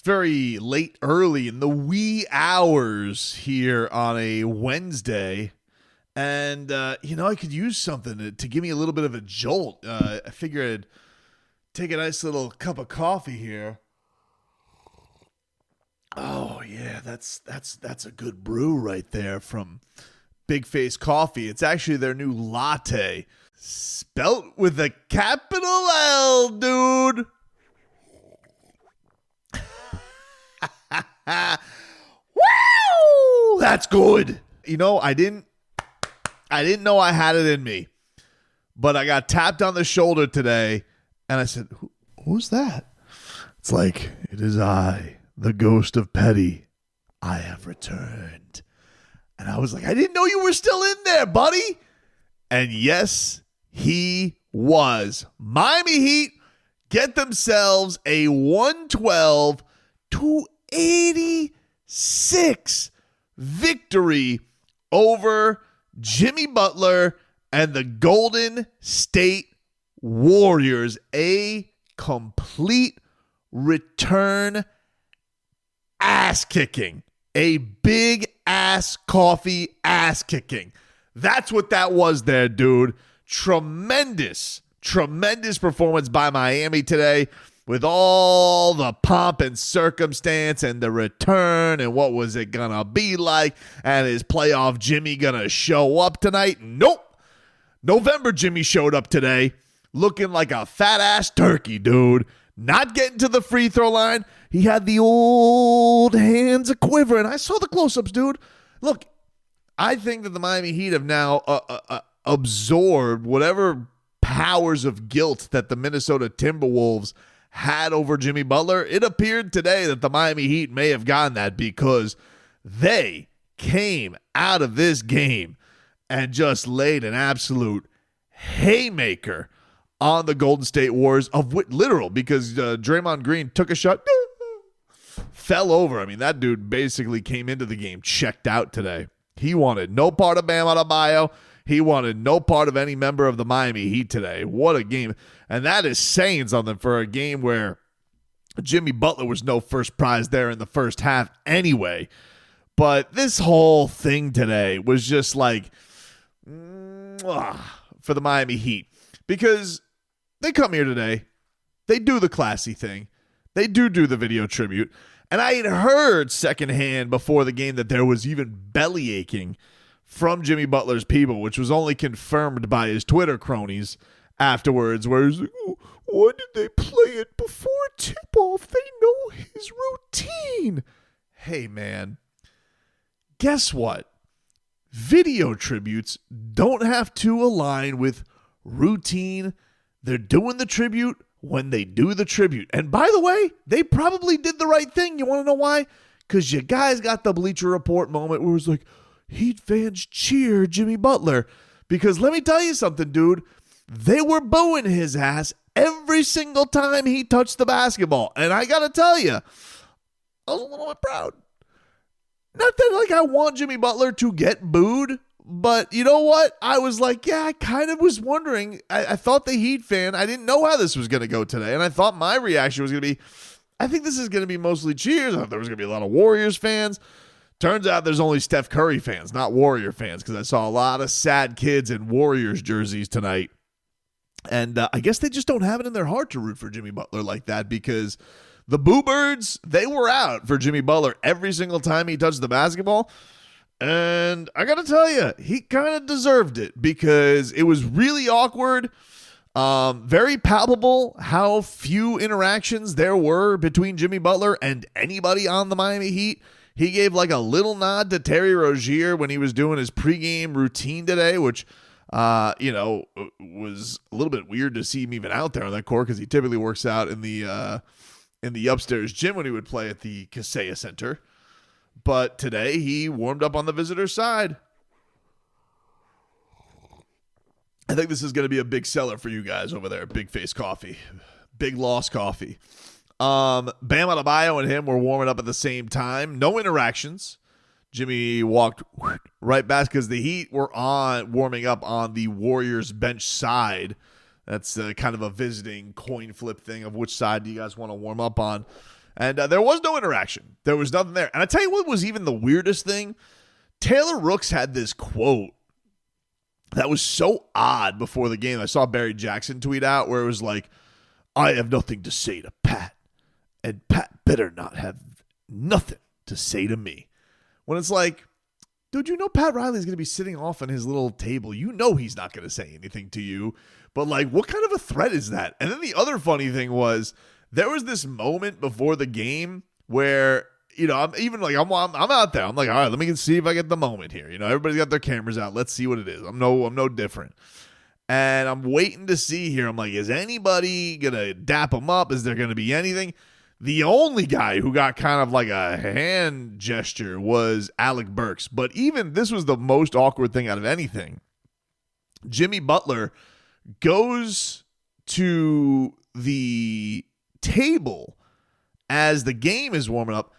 It's very late, early in the wee hours here on a Wednesday. And, I could use something to give me a little bit of a jolt. I figured I'd take a nice little cup of coffee here. Oh, yeah, that's a good brew right there from Big Face Coffee. It's actually their new latte, spelt with a capital L, dude. Woo! That's good. I didn't know I had it in me, but I got tapped on the shoulder today, and I said, "Who's that?" It's like, "It is I, the ghost of Petty. I have returned." And I was like, "I didn't know you were still in there, buddy." And yes, he was. Miami Heat get themselves a 112-86 victory over Jimmy Butler and the Golden State Warriors. A complete return ass kicking. A big ass coffee ass kicking. That's what that was there, dude. Tremendous performance by Miami today, with all the pomp and circumstance and the return and what was it gonna be like, and is playoff Jimmy gonna show up tonight? Nope. November Jimmy showed up today looking like a fat ass turkey, dude. Not getting to the free throw line. He had the old hands a quiver, and I saw the close-ups, dude. Look, I think that the Miami Heat have now absorbed whatever powers of guilt that the Minnesota Timberwolves had over Jimmy Butler. It appeared today that the Miami Heat may have gotten that, because they came out of this game and just laid an absolute haymaker on the Golden State Warriors, because Draymond Green took a shot, fell over. I mean, that dude basically came into the game checked out today. He wanted no part of Bam Adebayo. He wanted no part of any member of the Miami Heat today. What a game. And that is saying something for a game where Jimmy Butler was no first prize there in the first half anyway. But this whole thing today was just like, for the Miami Heat. Because they come here today, they do the classy thing. They do the video tribute. And I had heard secondhand before the game that there was even belly aching from Jimmy Butler's people, which was only confirmed by his Twitter cronies afterwards, where he's like, "Oh, why did they play it before tip-off? They know his routine." Hey, man, guess what? Video tributes don't have to align with routine. They're doing the tribute when they do the tribute. And by the way, they probably did the right thing. You want to know why? Because you guys got the Bleacher Report moment where it was like, Heat fans cheer Jimmy Butler. Because let me tell you something, dude. They were booing his ass every single time he touched the basketball. And I got to tell you, I was a little bit proud. Not that I want Jimmy Butler to get booed, but you know what? I was like, yeah, I kind of was wondering. I thought the Heat fan, I didn't know how this was going to go today. And I thought my reaction was going to be, I think this is going to be mostly cheers. I thought there was going to be a lot of Warriors fans. Turns out there's only Steph Curry fans, not Warrior fans, because I saw a lot of sad kids in Warriors jerseys tonight. And I guess they just don't have it in their heart to root for Jimmy Butler like that, because the Boo Birds, they were out for Jimmy Butler every single time he touched the basketball. And I got to tell you, he kind of deserved it, because it was really awkward. Very palpable how few interactions there were between Jimmy Butler and anybody on the Miami Heat. He gave like a little nod to Terry Rozier when he was doing his pregame routine today, which, was a little bit weird to see him even out there on that court, because he typically works out in the upstairs gym when he would play at the Kaseya Center. But today he warmed up on the visitor side. I think this is going to be a big seller for you guys over there at Big Face Coffee. Big Loss Coffee. Bam Adebayo and him were warming up at the same time. No interactions. Jimmy walked right back because the Heat were warming up on the Warriors bench side. That's kind of a visiting coin flip thing of which side do you guys want to warm up on. And there was no interaction. There was nothing there. And I tell you what was even the weirdest thing. Taylor Rooks had this quote that was so odd before the game. I saw Barry Jackson tweet out where it was like, I have nothing to say to Pat, and Pat better not have nothing to say to me. When it's like, dude, you know Pat Riley's going to be sitting off on his little table. You know he's not going to say anything to you. But, like, what kind of a threat is that? And then the other funny thing was there was this moment before the game where, you know, I'm out there. I'm like, all right, let me see if I get the moment here. You know, everybody's got their cameras out. Let's see what it is. I'm no different. And I'm waiting to see here. I'm like, is anybody going to dap him up? Is there going to be anything? The only guy who got kind of like a hand gesture was Alec Burks. But even this was the most awkward thing out of anything. Jimmy Butler goes to the table as the game is warming up.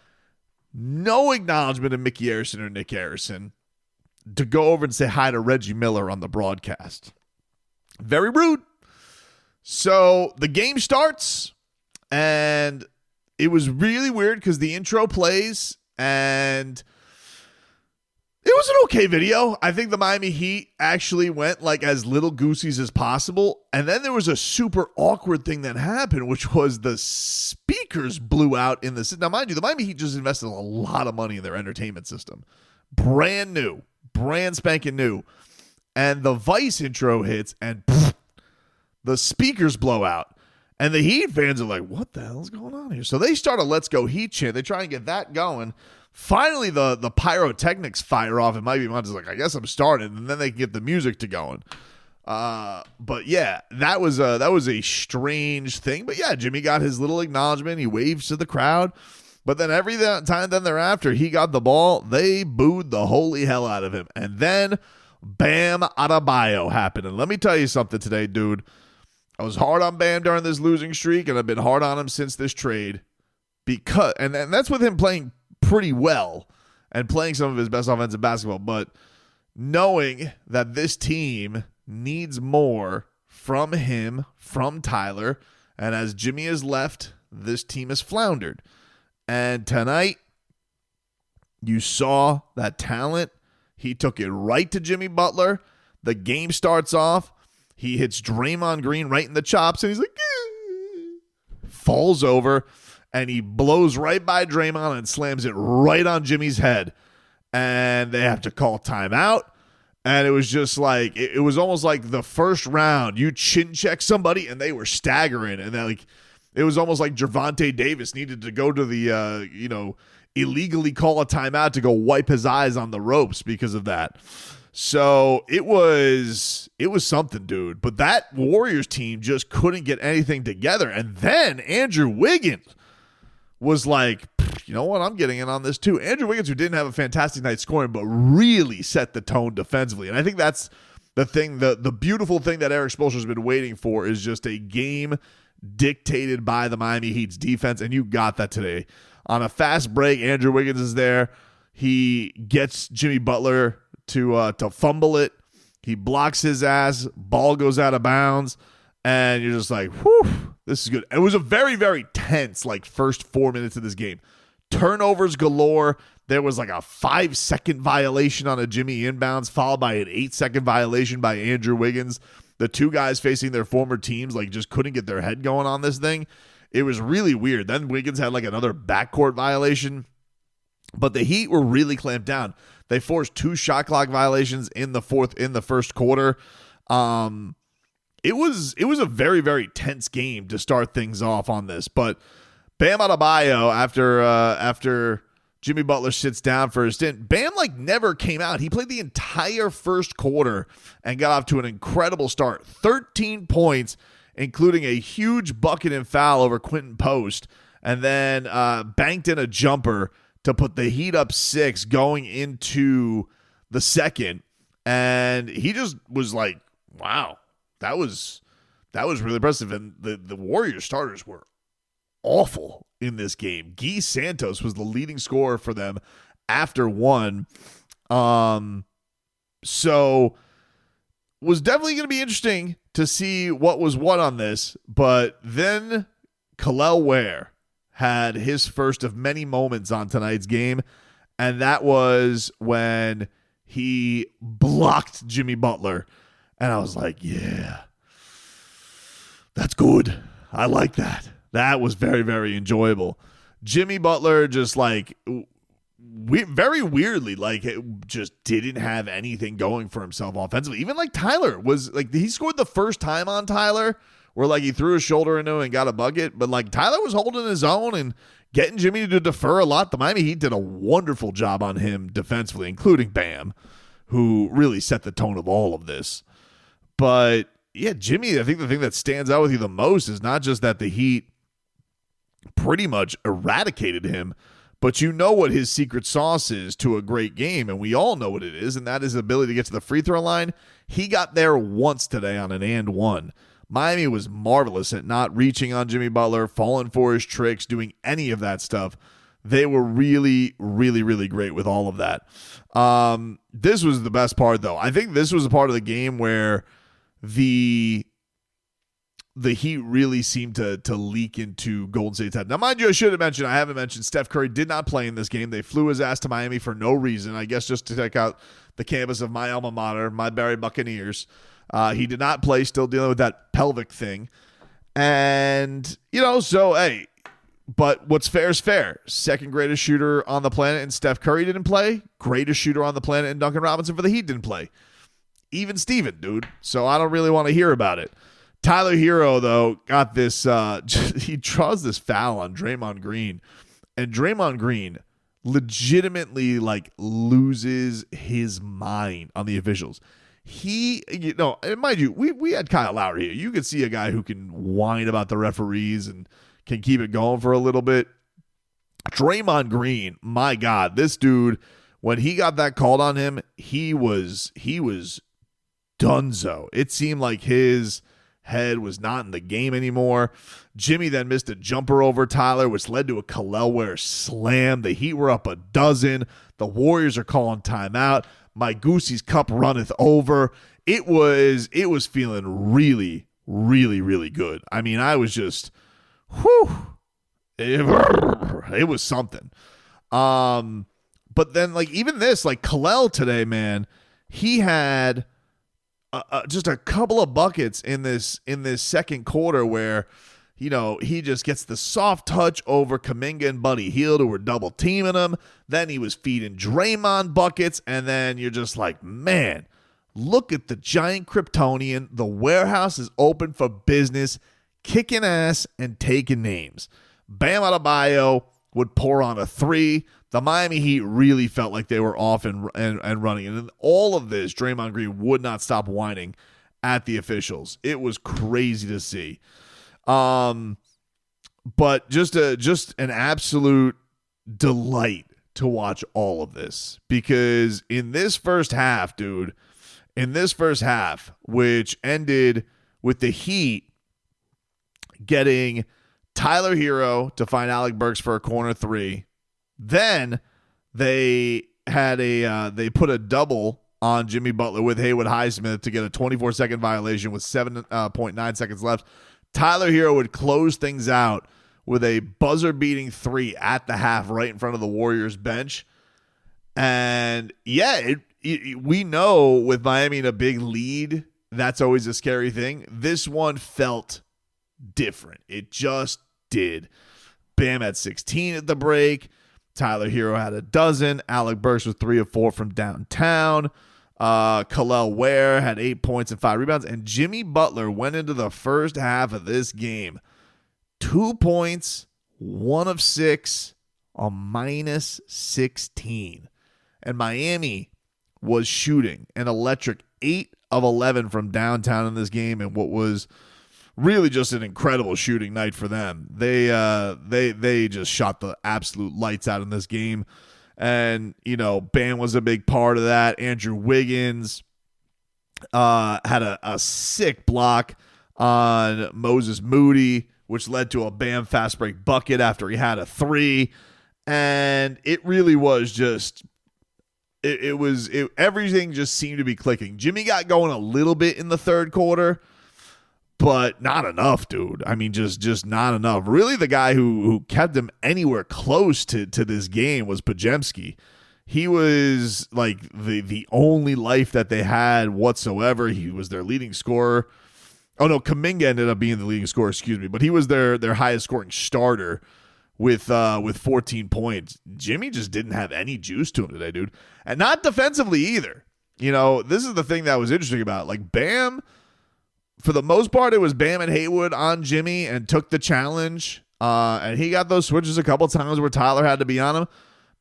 No acknowledgement of Mickey Harrison or Nick Harrison to go over and say hi to Reggie Miller on the broadcast. Very rude. So the game starts, and it was really weird because the intro plays, and it was an okay video. I think the Miami Heat actually went like as little goosies as possible. And then there was a super awkward thing that happened, which was the speakers blew out in the... Now, mind you, the Miami Heat just invested a lot of money in their entertainment system. Brand new. Brand spanking new. And the Vice intro hits, and the speakers blow out. And the Heat fans are like, what the hell's going on here? So they start a Let's Go Heat chant. They try and get that going. Finally, the pyrotechnics fire off, and Mikey Montes is like, I guess I'm starting, and then they can get the music to going. But yeah, that was a strange thing. But yeah, Jimmy got his little acknowledgement. He waves to the crowd. But then every time then thereafter he got the ball, they booed the holy hell out of him. And then Bam Adebayo happened. And let me tell you something today, dude. I was hard on Bam during this losing streak, and I've been hard on him since this trade. And that's with him playing pretty well and playing some of his best offensive basketball, but knowing that this team needs more from him, from Tyler, and as Jimmy has left, this team has floundered. And tonight, you saw that talent. He took it right to Jimmy Butler. The game starts off. He hits Draymond Green right in the chops, and he's like, falls over. And he blows right by Draymond and slams it right on Jimmy's head. And they have to call timeout. And it was just like, it was almost like the first round. You chin check somebody and they were staggering. And it was almost like Gervonta Davis needed to go to the, illegally call a timeout to go wipe his eyes on the ropes because of that. So it was something, dude. But that Warriors team just couldn't get anything together. And then Andrew Wiggins was like, you know what, I'm getting in on this too. Andrew Wiggins, who didn't have a fantastic night scoring, but really set the tone defensively. And I think that's the thing, the beautiful thing that Eric Spoelstra's been waiting for is just a game dictated by the Miami Heat's defense, and you got that today. On a fast break, Andrew Wiggins is there. He gets Jimmy Butler to fumble it. He blocks his ass. Ball goes out of bounds. And you're just like, whew, this is good. It was a very, very tense, first 4 minutes of this game. Turnovers galore. There was a 5-second violation on a Jimmy inbounds, followed by an 8-second violation by Andrew Wiggins. The two guys facing their former teams, just couldn't get their head going on this thing. It was really weird. Then Wiggins had, another backcourt violation. But the Heat were really clamped down. They forced 2 shot clock violations in the first quarter. It was a very, very tense game to start things off on this. But Bam Adebayo, after Jimmy Butler sits down for his stint, Bam never came out. He played the entire first quarter and got off to an incredible start. 13 points, including a huge bucket and foul over Quentin Post, and then banked in a jumper to put the Heat up 6 going into the second. And he just was like, wow. That was really impressive, and the Warriors starters were awful in this game. Guy Santos was the leading scorer for them after one. So was definitely going to be interesting to see what was what on this, but then Kel'el Ware had his first of many moments on tonight's game, and that was when he blocked Jimmy Butler. And I was like, yeah, that's good. I like that. That was very, very enjoyable. Jimmy Butler just like very weirdly, like it just didn't have anything going for himself offensively. Even like Tyler was like, he scored the first time on Tyler where like he threw his shoulder into it and got a bucket. But like Tyler was holding his own and getting Jimmy to defer a lot. The Miami Heat did a wonderful job on him defensively, including Bam, who really set the tone of all of this. But yeah, Jimmy, I think the thing that stands out with you the most is not just that the Heat pretty much eradicated him, but you know what his secret sauce is to a great game, and we all know what it is, and that is the ability to get to the free throw line. He got there once today on an and one. Miami was marvelous at not reaching on Jimmy Butler, falling for his tricks, doing any of that stuff. They were really, really, really great with all of that. This was the best part, though. I think this was a part of the game where the Heat really seemed to leak into Golden State's head. Now, mind you, I haven't mentioned Steph Curry did not play in this game. They flew his ass to Miami for no reason, I guess just to check out the campus of my alma mater, my Barry Buccaneers. He did not play, still dealing with that pelvic thing. And, so, hey, but what's fair is fair. Second greatest shooter on the planet and Steph Curry didn't play. Greatest shooter on the planet and Duncan Robinson for the Heat didn't play. Even Steven, dude. So I don't really want to hear about it. Tyler Hero, though, got this. He draws this foul on Draymond Green, and Draymond Green legitimately loses his mind on the officials. And mind you, we had Kyle Lowry here. You could see a guy who can whine about the referees and can keep it going for a little bit. Draymond Green, my God, this dude, when he got that called on him, he was donezo. It seemed like his head was not in the game anymore. Jimmy then missed a jumper over Tyler, which led to a Kel'el slam. The Heat were up a dozen. The Warriors are calling timeout. My Goosey's cup runneth over. It was feeling really, really, really good. I mean, I was just, it was something. But then even this, Kel'el today, man, he had just a couple of buckets in this second quarter where, he just gets the soft touch over Kuminga and Buddy Hield, who were double teaming him. Then he was feeding Draymond buckets, and then you're just like, man, look at the giant Kryptonian. The warehouse is open for business, kicking ass and taking names. Bam Adebayo would pour on a three. The Miami Heat really felt like they were off and running. And in all of this, Draymond Green would not stop whining at the officials. It was crazy to see. But just an absolute delight to watch all of this. Because in this first half, which ended with the Heat getting Tyler Hero to find Alec Burks for a corner three. Then they had they put a double on Jimmy Butler with Haywood Highsmith to get a 24-second violation with 7.9 seconds left. Tyler Hero would close things out with a buzzer-beating three at the half right in front of the Warriors bench. And yeah, we know with Miami in a big lead, that's always a scary thing. This one felt different. It just did. Bam had 16 at the break. Tyler Hero had a dozen. Alec Burks was 3 of 4 from downtown. Kel'el Ware had 8 points and 5 rebounds. And Jimmy Butler went into the first half of this game 2 points, 1 of 6, a minus 16. And Miami was shooting an electric 8 of 11 from downtown in this game, and what was really just an incredible shooting night for them. They just shot the absolute lights out in this game. And, Bam was a big part of that. Andrew Wiggins had a sick block on Moses Moody, which led to a Bam fast break bucket after he had a three. And it really was just, everything just seemed to be clicking. Jimmy got going a little bit in the third quarter, but not enough, dude. I mean, just not enough. Really, the guy who kept him anywhere close to this game was Podziemski. He was like the only life that they had whatsoever. He was their leading scorer. Oh no, Kuminga ended up being the leading scorer, excuse me, but he was their highest scoring starter with 14 points. Jimmy just didn't have any juice to him today, dude. And not defensively either. You know, this is the thing that was interesting about it. Like Bam, for the most part, it was Bam and Haywood on Jimmy and took the challenge. And he got those switches a couple times where Tyler had to be on him.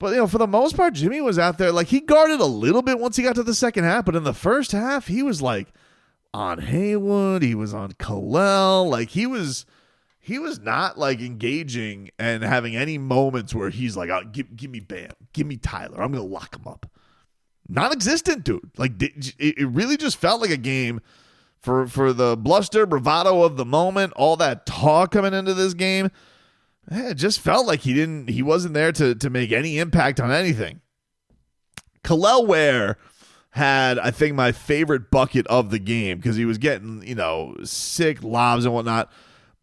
But, you know, for the most part, Jimmy was out there. Like, he guarded a little bit once he got to the second half. But in the first half, he was, like, on Haywood. He was on Kel'el. Like, he was not, like, engaging and having any moments where he's like, oh, give me Bam. Give me Tyler. I'm going to lock him up. Non-existent, dude. Like, it really just felt like a game for the bluster, bravado of the moment, all that talk coming into this game. It just felt like he wasn't there to make any impact on anything. Kel'el Ware had, I think, my favorite bucket of the game because he was getting, you know, sick lobs and whatnot.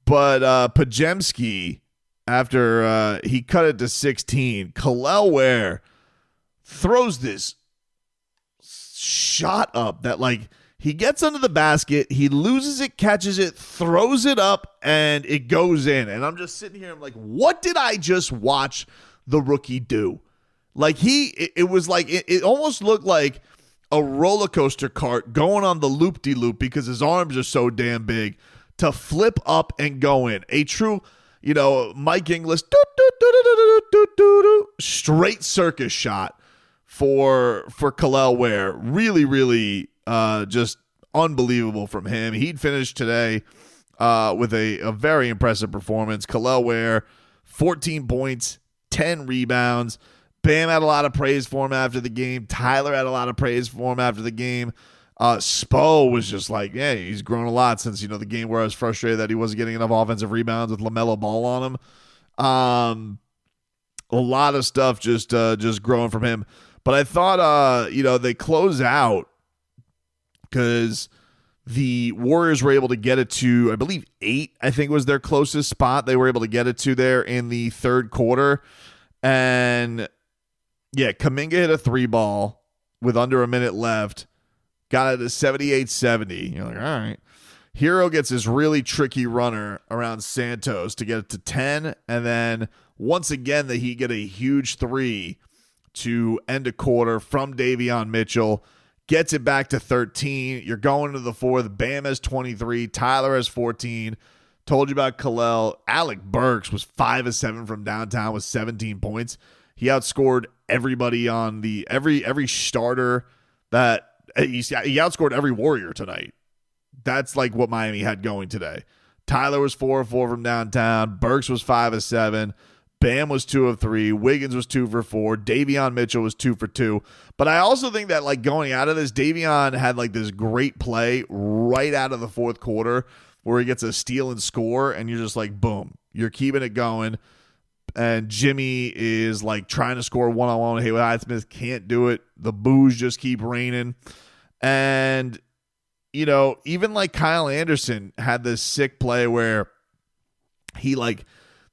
But Podziemski, after he cut it to 16, Kel'el Ware throws this shot up that, like, he gets under the basket, he loses it, catches it, throws it up, and it goes in. And I'm just sitting here, I'm like, what did I just watch the rookie do? Like, it was like, it almost looked like a roller coaster cart going on the loop-de-loop because his arms are so damn big to flip up and go in. A true, you know, Mike Inglis, straight circus shot for Kel'el Ware. Really, really just unbelievable from him. He'd finished today with a very impressive performance. Kel'el Ware, 14 points, 10 rebounds. Bam had a lot of praise for him after the game. Tyler had a lot of praise for him after the game. Spo was just like, yeah, he's grown a lot since, you know, the game where I was frustrated that he wasn't getting enough offensive rebounds with LaMelo Ball on him. A lot of stuff just growing from him. But I thought, you know, they close out because the Warriors were able to get it to, I believe, 8, I think was their closest spot. They were able to get it to there in the third quarter. And, yeah, Kuminga hit a 3-ball with under a minute left. Got it to 78-70. You're like, all right. Hero gets this really tricky runner around Santos to get it to 10. And then, once again, the Heat get a huge 3 to end a quarter from Davion Mitchell. Gets it back to 13. You're going to the fourth. Bam has 23. Tyler has 14. Told you about Kel'el. Alec Burks was 5 of 7 from downtown with 17 points. He outscored everybody on the every starter that he outscored every Warrior tonight. That's like what Miami had going today. Tyler was 4 of 4 from downtown. Burks was 5 of 7. Bam was 2 of 3. Wiggins was 2 for 4. Davion Mitchell was 2 for 2. But I also think that, like, going out of this, Davion had, like, this great play right out of the fourth quarter where he gets a steal and score, and you're just like, boom, you're keeping it going. And Jimmy is, like, trying to score one-on-one with Haywood Highsmith, can't do it. The boos just keep raining. And, you know, even, like, Kyle Anderson had this sick play where he, like,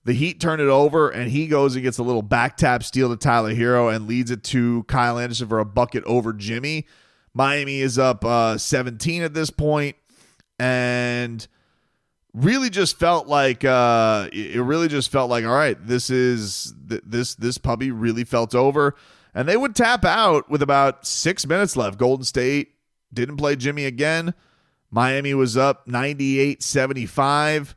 the Heat turn it over, and he goes and gets a little back tap steal to Tyler Hero and leads it to Kyle Anderson for a bucket over Jimmy. Miami is up 17 at this point, and really just felt like all right, this puppy really felt over, and they would tap out with about 6 minutes left. Golden State didn't play Jimmy again. Miami was up 98-75.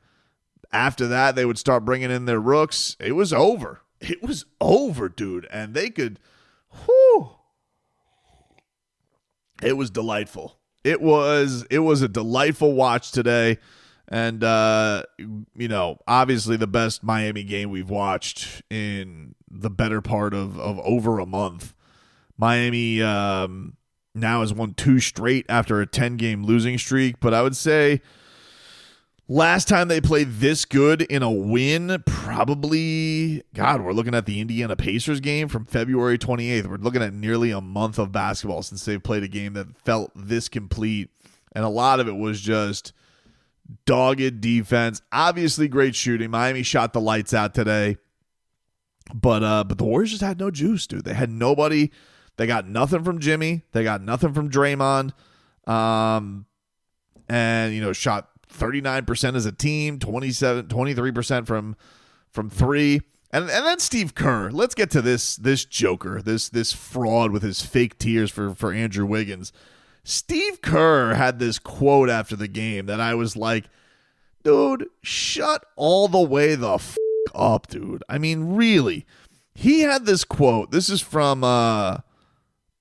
After that, they would start bringing in their rooks. It was over. It was over, dude. And they could, it was delightful. It was a delightful watch today. And, you know, obviously the best Miami game we've watched in the better part of over a month. Miami now has won 2 straight after a 10-game losing streak. But I would say last time they played this good in a win, probably, God, we're looking at the Indiana Pacers game from February 28th. We're looking at nearly a month of basketball since they've played a game that felt this complete. And a lot of it was just dogged defense, obviously great shooting. Miami shot the lights out today. But the Warriors just had no juice, dude. They had nobody. They got nothing from Jimmy. They got nothing from Draymond. And shot 39% as a team, 23% from three. And then Steve Kerr. Let's get to this joker, this fraud with his fake tears for Andrew Wiggins. Steve Kerr had this quote after the game that I was like, dude, shut all the way the f*** up, dude. I mean, really. He had this quote. This is from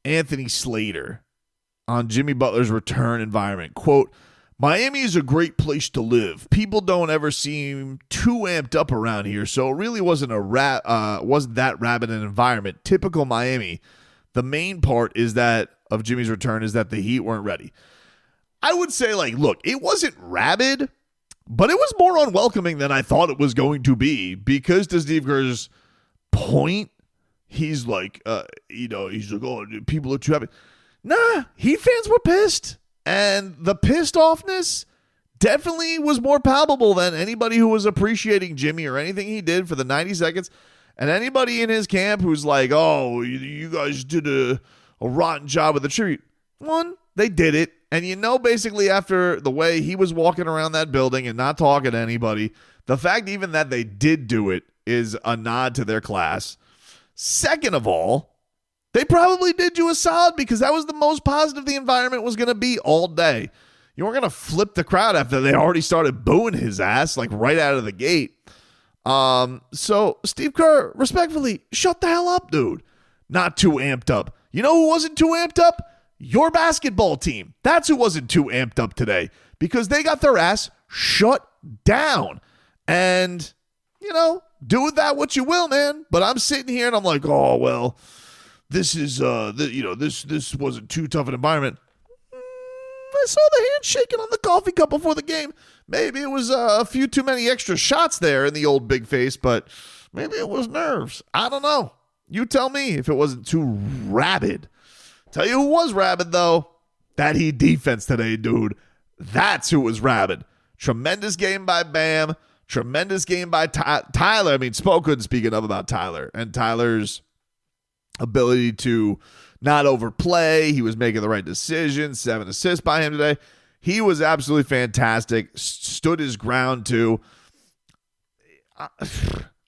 Anthony Slater on Jimmy Butler's return environment. Quote, Miami is a great place to live. People don't ever seem too amped up around here, so it really wasn't that rabid an environment. Typical Miami. The main part of Jimmy's return is that the Heat weren't ready. I would say, look, it wasn't rabid, but it was more unwelcoming than I thought it was going to be, because to Steve Kerr's point, he's like, oh, people are too happy. Nah, Heat fans were pissed. And the pissed offness definitely was more palpable than anybody who was appreciating Jimmy or anything he did for the 90 seconds. And anybody in his camp who's like, oh, you guys did a rotten job with the tribute. One, they did it. And basically after the way he was walking around that building and not talking to anybody, the fact even that they did do it is a nod to their class. Second of all, they probably did you a solid, because that was the most positive the environment was going to be all day. You weren't going to flip the crowd after they already started booing his ass, right out of the gate. So Steve Kerr, respectfully, shut the hell up, dude. Not too amped up. You know who wasn't too amped up? Your basketball team. That's who wasn't too amped up today, because they got their ass shut down. And, do with that what you will, man. But I'm sitting here and I'm like, oh, well, this is, this wasn't too tough an environment. I saw the hand shaking on the coffee cup before the game. Maybe it was a few too many extra shots there in the old big face, but maybe it was nerves. I don't know. You tell me if it wasn't too rabid. Tell you who was rabid, though. That Heat defense today, dude. That's who was rabid. Tremendous game by Bam. Tremendous game by Tyler. I mean, couldn't speak enough about Tyler and Tyler's ability to not overplay. He was making the right decisions. 7 assists by him today. He was absolutely fantastic. Stood his ground too.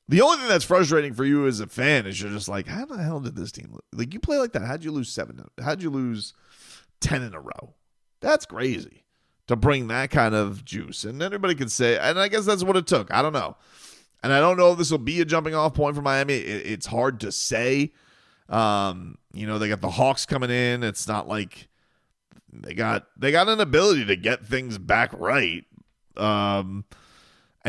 The only thing that's frustrating for you as a fan is you're just like, how the hell did this team you play like that? How'd you lose 7? How'd you lose 10 in a row? That's crazy to bring that kind of juice. And everybody can say, and I guess that's what it took. I don't know. And I don't know if this will be a jumping off point for Miami. It's hard to say. They got the Hawks coming in. It's not like they got an ability to get things back right, and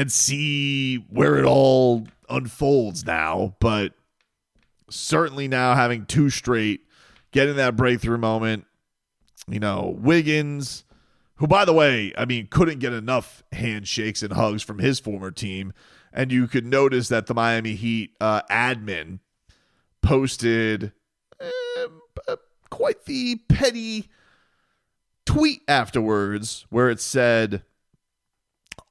see where it all unfolds now. But certainly now having 2 straight, getting that breakthrough moment, Wiggins, who, by the way, I mean, couldn't get enough handshakes and hugs from his former team. And you could notice that the Miami Heat admin posted quite the petty tweet afterwards where it said,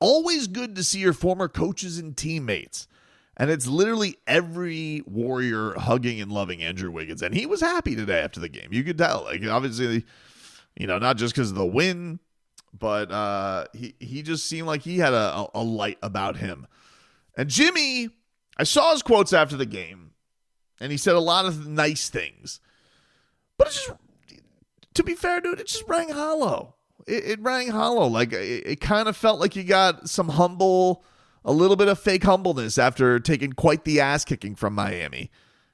always good to see your former coaches and teammates. And it's literally every Warrior hugging and loving Andrew Wiggins. And he was happy today after the game. You could tell. Obviously, not just because of the win, but he just seemed like he had a light about him. And Jimmy, I saw his quotes after the game, and he said a lot of nice things. But it's just, to be fair, dude, it just rang hollow. It rang hollow. It kind of felt like you got some a little bit of fake humbleness after taking quite the ass kicking from Miami.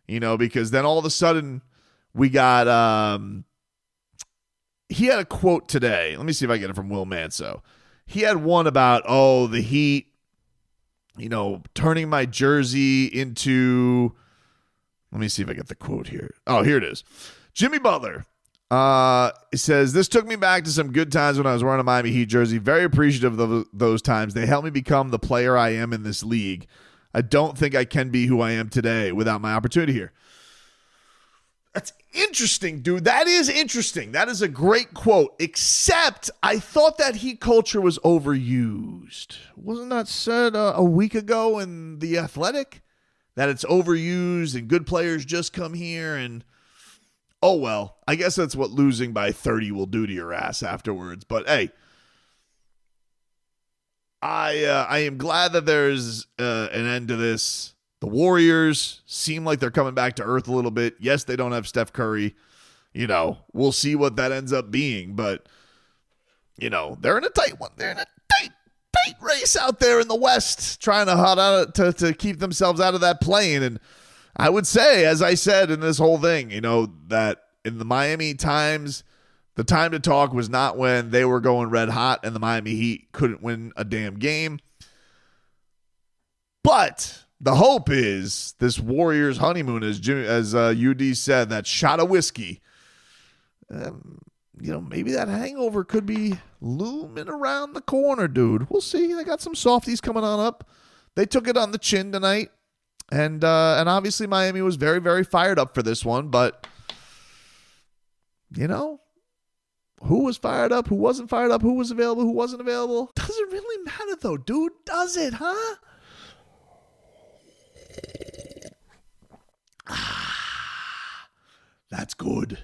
Because then all of a sudden we got, he had a quote today. Let me see if I get it from Will Manso. He had one about, the Heat, turning my jersey into, let me see if I get the quote here. Oh, here it is. Jimmy Butler says, this took me back to some good times when I was wearing a Miami Heat jersey. Very appreciative of those times. They helped me become the player I am in this league. I don't think I can be who I am today without my opportunity here. That's interesting, dude. That is interesting. That is a great quote. Except I thought that Heat culture was overused. Wasn't that said a week ago in The Athletic? That it's overused and good players just come here and, oh, well, I guess that's what losing by 30 will do to your ass afterwards. But, hey, I am glad that there's an end to this. The Warriors seem like they're coming back to earth a little bit. Yes, they don't have Steph Curry. We'll see what that ends up being. But, they're in a tight one. They're in a tight race out there in the West, trying to keep themselves out of that plane. And I would say, as I said in this whole thing, that in the Miami times, the time to talk was not when they were going red hot and the Miami Heat couldn't win a damn game. But the hope is this Warriors honeymoon, as UD said, that shot of whiskey, maybe that hangover could be looming around the corner, dude. We'll see. They got some softies coming on up. They took it on the chin tonight. And obviously Miami was very, very fired up for this one. But, who was fired up? Who wasn't fired up? Who was available? Who wasn't available? Doesn't really matter, though, dude. Does it, huh? That's good.